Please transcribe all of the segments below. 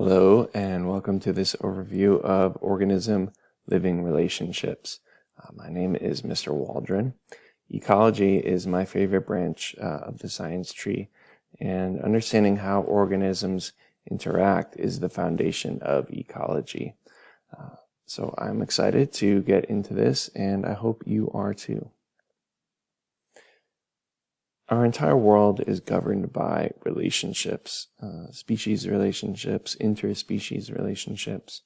Hello, and welcome to this overview of organism-living relationships. My name is Mr. Waldron. Ecology is my favorite branch of the science tree, and understanding how organisms interact is the foundation of ecology. So I'm excited to get into this, and I hope you are too. Our entire world is governed by relationships, species relationships, interspecies relationships.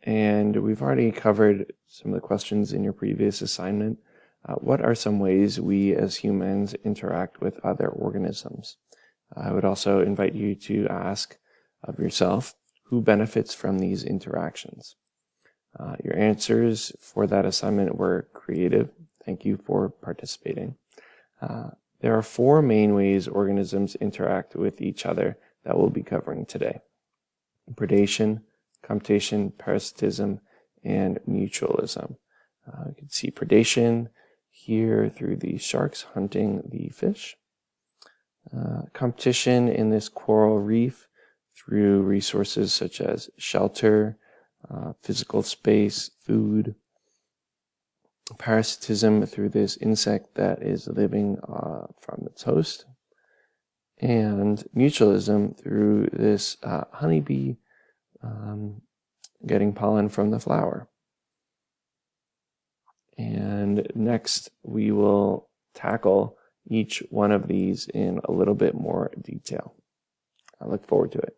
And we've already covered some of the questions in your previous assignment. What are some ways we as humans interact with other organisms? I would also invite you to ask of yourself, who benefits from these interactions? Your answers for that assignment were creative. Thank you for participating. There are four main ways organisms interact with each other that we'll be covering today: predation, competition, parasitism, and mutualism. You can see predation here through the sharks hunting the fish. Competition in this coral reef through resources such as shelter, physical space, food. Parasitism through this insect that is living from its host, and mutualism through this honeybee getting pollen from the flower. And next we will tackle each one of these in a little bit more detail. I look forward to it.